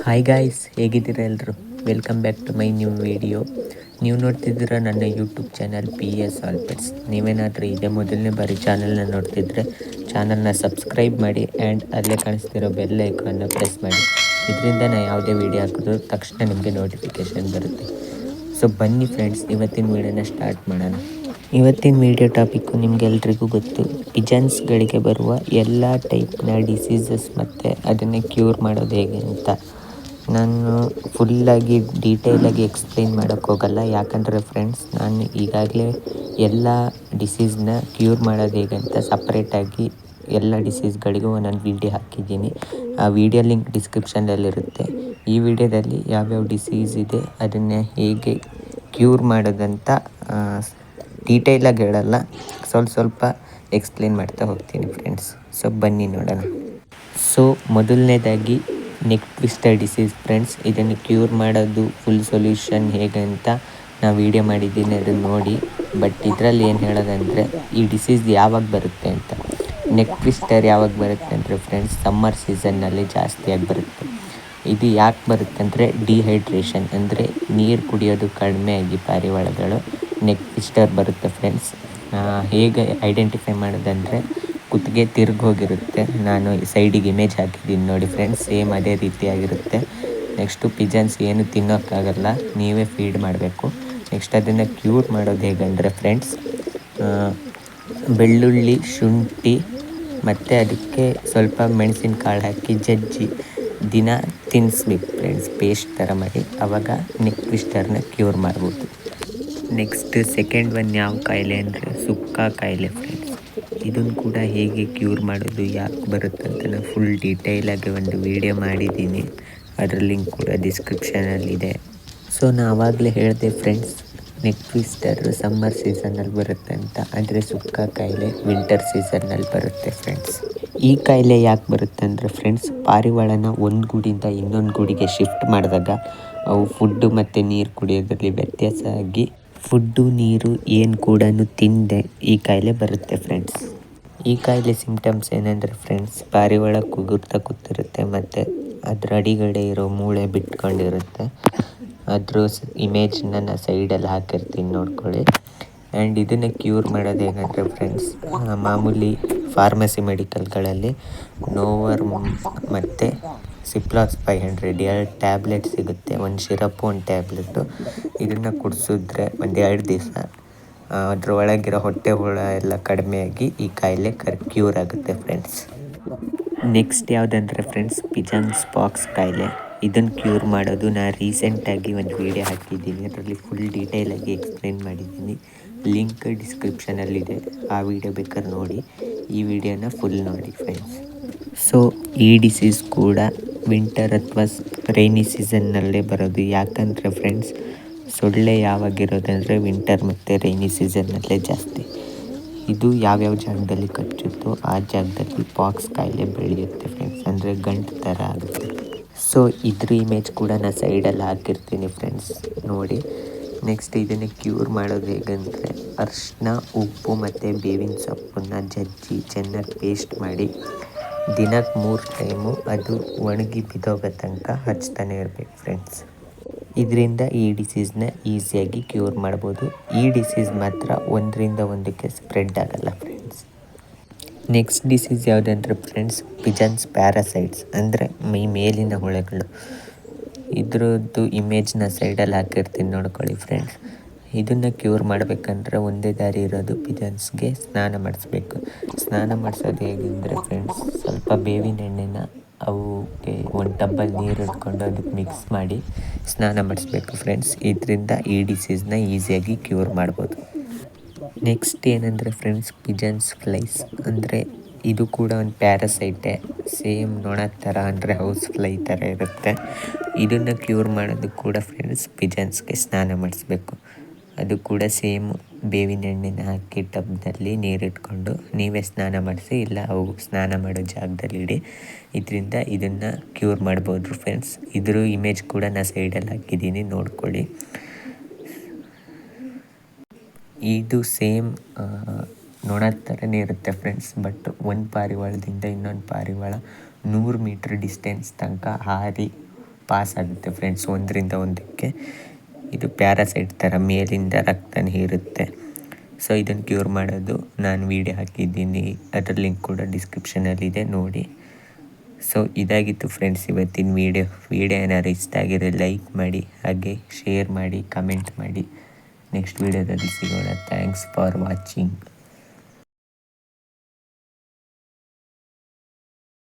Hi guys, ಹೇಗಿದ್ದೀರಾ ಎಲ್ಲರೂ? Welcome back to my new video. ನೀವು ನೋಡ್ತಿದ್ದೀರಾ ನನ್ನ YouTube channel PS all pets. ನೀವೇನಾದರೂ ಇದೇ ಮೊದಲನೇ ಬಾರಿ ಚಾನಲ್ನ ನೋಡ್ತಿದ್ರೆ ಚಾನಲ್ನ ಸಬ್ಸ್ಕ್ರೈಬ್ ಮಾಡಿ ಆ್ಯಂಡ್ ಅಲ್ಲೇ ಕಾಣಿಸ್ತಿರೋ ಬೆಲ್ ಐಕಾನ್ನ ಪ್ರೆಸ್ ಮಾಡಿ. ಇದರಿಂದ ನಾನು ಯಾವುದೇ ವೀಡಿಯೋ ಹಾಕಿದ್ರು ತಕ್ಷಣ ನಿಮಗೆ ನೋಟಿಫಿಕೇಷನ್ ಬರುತ್ತೆ. ಸೊ ಬನ್ನಿ ಫ್ರೆಂಡ್ಸ್, ಇವತ್ತಿನ ವೀಡಿಯೋನ ಸ್ಟಾರ್ಟ್ ಮಾಡೋಣ. ಇವತ್ತಿನ ವಿಡಿಯೋ ಟಾಪಿಕ್ಕು ನಿಮಗೆಲ್ರಿಗೂ ಗೊತ್ತು. ಪಿಜನ್ಸ್ಗಳಿಗೆ ಬರುವ ಎಲ್ಲ ಟೈಪ್ನ ಡಿಸೀಸಸ್ ಮತ್ತು ಅದನ್ನೇ ಕ್ಯೂರ್ ಮಾಡೋದು ಹೇಗೆ ಅಂತ. ನಾನು ಫುಲ್ಲಾಗಿ ಡೀಟೇಲಾಗಿ ಎಕ್ಸ್ಪ್ಲೇನ್ ಮಾಡೋಕ್ಕೆ ಹೋಗಲ್ಲ, ಯಾಕಂದರೆ ಫ್ರೆಂಡ್ಸ್ ನಾನು ಈಗಾಗಲೇ ಎಲ್ಲ ಡಿಸೀಸ್ನ ಕ್ಯೂರ್ ಮಾಡೋದು ಹೇಗೆ ಅಂತ ಸಪ್ರೇಟಾಗಿ ಎಲ್ಲ ಡಿಸೀಸ್ಗಳಿಗೂ ಒಂದೊಂದು ವೀಡಿಯೋ ಹಾಕಿದ್ದೀನಿ. ಆ ವಿಡಿಯೋ ಲಿಂಕ್ ಡಿಸ್ಕ್ರಿಪ್ಷನಲ್ಲಿರುತ್ತೆ. ಈ ವಿಡಿಯೋದಲ್ಲಿ ಯಾವ್ಯಾವ ಡಿಸೀಸ್ ಇದೆ ಅದನ್ನೇ ಹೇಗೆ ಕ್ಯೂರ್ ಮಾಡೋದಂತ ಡೀಟೇಲಾಗಿ ಹೇಳಲ್ಲ, ಸ್ವಲ್ಪ ಎಕ್ಸ್ಪ್ಲೇನ್ ಮಾಡ್ತಾ ಹೋಗ್ತೀನಿ ಫ್ರೆಂಡ್ಸ್. ಸೊ ಬನ್ನಿ ನೋಡೋಣ. ಸೊ ಮೊದಲನೇದಾಗಿ ನೆಕ್ ಟ್ವಿಸ್ಟರ್ ಡಿಸೀಸ್ ಫ್ರೆಂಡ್ಸ್. ಇದನ್ನು ಕ್ಯೂರ್ ಮಾಡೋದು ಫುಲ್ ಸೊಲ್ಯೂಷನ್ ಹೇಗೆ ಅಂತ ನಾವು ವಿಡಿಯೋ ಮಾಡಿದ್ದೀನಿ, ಅದನ್ನು ನೋಡಿ. ಬಟ್ ಇದರಲ್ಲಿ ಏನು ಹೇಳೋದಂದರೆ ಈ ಡಿಸೀಸ್ ಯಾವಾಗ ಬರುತ್ತೆ ಅಂತ. ನೆಕ್ ಟ್ವಿಸ್ಟರ್ ಯಾವಾಗ ಬರುತ್ತೆ ಅಂದರೆ ಫ್ರೆಂಡ್ಸ್, ಸಮ್ಮರ್ ಸೀಸನ್ನಲ್ಲಿ ಜಾಸ್ತಿಯಾಗಿ ಬರುತ್ತೆ. ಇದು ಯಾಕೆ ಬರುತ್ತೆ ಅಂದರೆ ಡಿಹೈಡ್ರೇಷನ್, ಅಂದರೆ ನೀರು ಕುಡಿಯೋದು ಕಡಿಮೆ ಆಗಿ ಪಾರಿವಾಳಗಳು ನೆಕ್ ಟ್ವಿಸ್ಟರ್ ಬರುತ್ತೆ ಫ್ರೆಂಡ್ಸ್. ಹೇಗೆ ಐಡೆಂಟಿಫೈ ಮಾಡೋದಂದರೆ ಕುತ್ತಿಗೆ ತಿರುಗೋಗಿರುತ್ತೆ. ನಾನು ಸೈಡಿಗೆ ಇಮೇಜ್ ಹಾಕಿದ್ದೀನಿ ನೋಡಿ ಫ್ರೆಂಡ್ಸ್, ಸೇಮ್ ಅದೇ ರೀತಿಯಾಗಿರುತ್ತೆ. ನೆಕ್ಸ್ಟು ಪಿಜನ್ಸ್ ಏನು ತಿನ್ನೋಕ್ಕಾಗಲ್ಲ, ನೀವೇ ಫೀಡ್ ಮಾಡಬೇಕು. ನೆಕ್ಸ್ಟ್ ಅದನ್ನು ಕ್ಯೂರ್ ಮಾಡೋದು ಹೇಗೆಂದರೆ ಫ್ರೆಂಡ್ಸ್, ಬೆಳ್ಳುಳ್ಳಿ, ಶುಂಠಿ ಮತ್ತು ಅದಕ್ಕೆ ಸ್ವಲ್ಪ ಮೆಣಸಿನಕಾಳು ಹಾಕಿ ಜಜ್ಜಿ ದಿನ ತಿನ್ನಿಸ್ಬೇಕು ಫ್ರೆಂಡ್ಸ್, ಪೇಸ್ಟ್ ಥರ ಮಾಡಿ. ಆವಾಗ ನೆಕ್ ಟ್ವಿಸ್ಟರ್ನ ಕ್ಯೂರ್ ಮಾಡ್ಬೋದು. ನೆಕ್ಸ್ಟ್ ಸೆಕೆಂಡ್ ಒನ್ ಯಾವ ಕಾಯಿಲೆ ಅಂದರೆ ಸುಕ್ಕ ಕಾಯಿಲೆ ಫ್ರೆಂಡ್ಸ್. ಇದನ್ನು ಕೂಡ ಹೇಗೆ ಕ್ಯೂರ್ ಮಾಡೋದು, ಯಾಕೆ ಬರುತ್ತೆ ಅಂತ ನಾನು ಫುಲ್ ಡೀಟೇಲಾಗಿ ಒಂದು ವಿಡಿಯೋ ಮಾಡಿದ್ದೀನಿ. ಅದರ ಲಿಂಕ್ ಕೂಡ ಡಿಸ್ಕ್ರಿಪ್ಷನಲ್ಲಿದೆ. ಸೊ ನಾನು ಆವಾಗಲೇ ಹೇಳಿದೆ ಫ್ರೆಂಡ್ಸ್, ನೆಕ್ ಟ್ವಿಸ್ಟರ್ ಸಮ್ಮರ್ ಸೀಸನ್ನಲ್ಲಿ ಬರುತ್ತೆ ಅಂತ. ಆದರೆ ಸುಕ್ಕ ಕಾಯಿಲೆ ವಿಂಟರ್ ಸೀಸನ್ನಲ್ಲಿ ಬರುತ್ತೆ ಫ್ರೆಂಡ್ಸ್. ಈ ಕಾಯಿಲೆ ಯಾಕೆ ಬರುತ್ತೆ ಅಂದರೆ ಫ್ರೆಂಡ್ಸ್, ಪಾರಿವಾಳನ ಒಂದು ಗೂಡಿಂದ ಇನ್ನೊಂದು ಗೂಡಿಗೆ ಶಿಫ್ಟ್ ಮಾಡಿದಾಗ ಅವು ಫುಡ್ಡು ಮತ್ತು ನೀರು ಕುಡಿಯೋದ್ರಲ್ಲಿ ವ್ಯತ್ಯಾಸ ಆಗಿ ಫುಡ್ಡು ನೀರು ಏನು ಕೂಡ ತಿನ್ನದೆ ಈ ಕಾಯಿಲೆ ಬರುತ್ತೆ ಫ್ರೆಂಡ್ಸ್. ಈ ಕಾಯಿಲೆ ಸಿಂಪ್ಟಮ್ಸ್ ಏನಂದರೆ ಫ್ರೆಂಡ್ಸ್, ಪಾರಿವಾಳ ಕುಗುರ್ತಾ ಕೂತಿರುತ್ತೆ ಮತ್ತು ಅದರ ಅಡಿಗಡೆ ಇರೋ ಮೂಳೆ ಬಿಟ್ಕೊಂಡಿರುತ್ತೆ. ಅದ್ರ ಇಮೇಜ್ನ ನಾನು ಸೈಡಲ್ಲಿ ಹಾಕಿರ್ತೀನಿ, ನೋಡ್ಕೊಳ್ಳಿ. ಆ್ಯಂಡ್ ಇದನ್ನು ಕ್ಯೂರ್ ಮಾಡೋದು ಹೇಗಂದರೆ ಫ್ರೆಂಡ್ಸ್, ಮಾಮೂಲಿ ಫಾರ್ಮಸಿ ಮೆಡಿಕಲ್ಗಳಲ್ಲಿ ನೋವರ್ ಮತ್ತು ಸಿಪ್ಲಾಸ್ 500 2 ಟ್ಯಾಬ್ಲೆಟ್ ಸಿಗುತ್ತೆ. ಒಂದು ಶಿರಪ್ಪು, ಒಂದು ಟ್ಯಾಬ್ಲೆಟು. ಇದನ್ನು ಕುಡಿಸಿದ್ರೆ ಒಂದು 2 ದಿವಸ ಅದರೊಳಗಿರೋ ಹೊಟ್ಟೆ ಹುಳ ಎಲ್ಲ ಕಡಿಮೆಯಾಗಿ ಈ ಕಾಯಿಲೆ ಕ್ಯೂರ್ ಆಗುತ್ತೆ ಫ್ರೆಂಡ್ಸ್. ನೆಕ್ಸ್ಟ್ ಯಾವುದಂದರೆ ಫ್ರೆಂಡ್ಸ್, ಪಿಜನ್ಸ್ ಪಾಕ್ಸ್ ಕಾಯಿಲೆ. ಇದನ್ನು ಕ್ಯೂರ್ ಮಾಡೋದು ನಾನು ರೀಸೆಂಟಾಗಿ ಒಂದು ವಿಡಿಯೋ ಹಾಕಿದ್ದೀನಿ, ಅದರಲ್ಲಿ ಫುಲ್ ಡೀಟೇಲಾಗಿ ಎಕ್ಸ್ಪ್ಲೇನ್ ಮಾಡಿದ್ದೀನಿ. ಲಿಂಕ್ ಡಿಸ್ಕ್ರಿಪ್ಷನಲ್ಲಿದೆ, ಆ ವಿಡಿಯೋ ಬೇಕಾದ್ರೆ ನೋಡಿ. ಈ ವಿಡಿಯೋನ ಫುಲ್ ನೋಡಿ ಫ್ರೆಂಡ್ಸ್. ಸೊ ಈ ಡಿಸೀಸ್ ಕೂಡ ವಿಂಟರ್ ಅಥವಾ ರೈನಿ ಸೀಸನ್ನಲ್ಲೇ ಬರೋದು. ಯಾಕಂದರೆ ಫ್ರೆಂಡ್ಸ್, ಸೊಳ್ಳೆ ಯಾವಾಗಿರೋದಂದರೆ ವಿಂಟರ್ ಮತ್ತು ರೈನಿ ಸೀಸನ್ನಲ್ಲೇ ಜಾಸ್ತಿ. ಇದು ಯಾವ್ಯಾವ ಜಾಗದಲ್ಲಿ ಕಚ್ಚುತ್ತೋ ಆ ಜಾಗದಲ್ಲಿ ಪಾಕ್ಸ್ ಕಾಯಿಲೆ ಬೆಳೆಯುತ್ತೆ ಫ್ರೆಂಡ್ಸ್, ಅಂದರೆ ಗಂಟು ಥರ ಆಗುತ್ತೆ. ಸೊ ಇದ್ರ ಇಮೇಜ್ ಕೂಡ ನಾನು ಸೈಡಲ್ಲಿ ಹಾಕಿರ್ತೀನಿ ಫ್ರೆಂಡ್ಸ್, ನೋಡಿ. ನೆಕ್ಸ್ಟ್ ಇದನ್ನು ಕ್ಯೂರ್ ಮಾಡೋದು ಹೇಗೆಂದರೆ ಅರಿಶಿನ, ಉಪ್ಪು ಮತ್ತು ಬೇವಿನ ಸೊಪ್ಪನ್ನು ಜಜ್ಜಿ ಚೆನ್ನಾಗಿ ಪೇಸ್ಟ್ ಮಾಡಿ ದಿನಕ್ಕೆ 3 ಟೈಮು ಅದು ಒಣಗಿ ಬಿದ್ದೋಗೋ ತನಕ ಹಚ್ತಾನೆ ಇರಬೇಕು ಫ್ರೆಂಡ್ಸ್. ಇದರಿಂದ ಈ ಡಿಸೀಸ್ನ ಈಸಿಯಾಗಿ ಕ್ಯೂರ್ ಮಾಡ್ಬೋದು. ಈ ಡಿಸೀಸ್ ಮಾತ್ರ ಒಂದರಿಂದ ಒಂದಕ್ಕೆ ಸ್ಪ್ರೆಡ್ ಆಗಲ್ಲ ಫ್ರೆಂಡ್ಸ್. ನೆಕ್ಸ್ಟ್ ಡಿಸೀಸ್ ಯಾವುದಂದ್ರೆ ಫ್ರೆಂಡ್ಸ್, ಪಿಜನ್ಸ್ ಪ್ಯಾರಾಸೈಟ್ಸ್, ಅಂದರೆ ಮೈ ಮೇಲಿನ ಹುಳಗಳು. ಇದ್ರದ್ದು ಇಮೇಜ್ನ ಸೈಡಲ್ಲಿ ಹಾಕಿರ್ತೀನಿ, ನೋಡ್ಕೊಳ್ಳಿ ಫ್ರೆಂಡ್ಸ್. ಇದನ್ನು ಕ್ಯೂರ್ ಮಾಡಬೇಕಂದ್ರೆ ಒಂದೇ ದಾರಿ ಇರೋದು, ಪಿಜನ್ಸ್ಗೆ ಸ್ನಾನ ಮಾಡಿಸ್ಬೇಕು. ಸ್ನಾನ ಮಾಡಿಸೋದು ಹೇಗೆಂದರೆ ಫ್ರೆಂಡ್ಸ್, ಸ್ವಲ್ಪ ಬೇವಿನ ಎಣ್ಣೆನ ಅವಕ್ಕೆ ಒಂದು ಟಬ್ಬಲ್ಲಿ ನೀರು ಇಟ್ಕೊಂಡು ಅದಕ್ಕೆ ಮಿಕ್ಸ್ ಮಾಡಿ ಸ್ನಾನ ಮಾಡಿಸ್ಬೇಕು ಫ್ರೆಂಡ್ಸ್. ಇದರಿಂದ ಈ ಡಿಸೀಸ್ನ ಈಸಿಯಾಗಿ ಕ್ಯೂರ್ ಮಾಡ್ಬೋದು. ನೆಕ್ಸ್ಟ್ ಏನಂದರೆ ಫ್ರೆಂಡ್ಸ್, ಪಿಜನ್ಸ್ ಫ್ಲೈಸ್, ಅಂದರೆ ಇದು ಕೂಡ ಒಂದು ಪ್ಯಾರಾಸೈಟೇ, ಸೇಮ್ ನೊಣ ಥರ, ಅಂದರೆ ಹೌಸ್ ಫ್ಲೈ ಥರ ಇರುತ್ತೆ. ಇದನ್ನು ಕ್ಯೂರ್ ಮಾಡೋದು ಕೂಡ ಫ್ರೆಂಡ್ಸ್ ಪಿಜನ್ಸ್ಗೆ ಸ್ನಾನ ಮಾಡಿಸ್ಬೇಕು. ಅದು ಕೂಡ ಸೇಮ್ ಬೇವಿನ ಎಣ್ಣೆನ ಹಾಕಿ ಟಬ್ನಲ್ಲಿ ನೀರಿಟ್ಕೊಂಡು ನೀವೇ ಸ್ನಾನ ಮಾಡಿಸಿ, ಇಲ್ಲ ಅವು ಸ್ನಾನ ಮಾಡೋ ಜಾಗದಲ್ಲಿ ಇಡಿ. ಇದರಿಂದ ಇದನ್ನು ಕ್ಯೂರ್ ಮಾಡ್ಬೋದು ಫ್ರೆಂಡ್ಸ್. ಇದ್ರ ಇಮೇಜ್ ಕೂಡ ನಾನು ಸೈಡಲ್ಲಿ ಹಾಕಿದ್ದೀನಿ, ನೋಡ್ಕೊಳ್ಳಿ. ಇದು ಸೇಮ್ ನೋಡೋದ್ ಥರನೇ ಇರುತ್ತೆ ಫ್ರೆಂಡ್ಸ್. ಬಟ್ ಒಂದು ಪಾರಿವಾಳದಿಂದ ಇನ್ನೊಂದು ಪಾರಿವಾಳ 100 ಮೀಟ್ರ್ ಡಿಸ್ಟೆನ್ಸ್ ತನಕ ಹಾರಿ ಪಾಸ್ ಆಗುತ್ತೆ ಫ್ರೆಂಡ್ಸ್, ಒಂದರಿಂದ ಒಂದಕ್ಕೆ. ಇದು ಪ್ಯಾರಾಸೈಟ್ ಥರ ಮೇಲಿಂದ ರಕ್ತನ ಹೀರುತ್ತೆ. ಸೊ ಇದನ್ನು ಕ್ಯೂರ್ ಮಾಡೋದು ನಾನು ವೀಡಿಯೋ ಹಾಕಿದ್ದೀನಿ, ಅದರ ಲಿಂಕ್ ಕೂಡ ಡಿಸ್ಕ್ರಿಪ್ಷನಲ್ಲಿದೆ, ನೋಡಿ. ಸೊ ಇದಾಗಿತ್ತು ಫ್ರೆಂಡ್ಸ್ ಇವತ್ತಿನ ವೀಡಿಯೋ ಏನಾದ್ರು ಇಷ್ಟ ಆಗಿದ್ರೆ ಲೈಕ್ ಮಾಡಿ, ಹಾಗೆ ಶೇರ್ ಮಾಡಿ, ಕಮೆಂಟ್ ಮಾಡಿ. ನೆಕ್ಸ್ಟ್ ವೀಡಿಯೋದಲ್ಲಿ ಸಿಗೋಣ. Thanks for watching.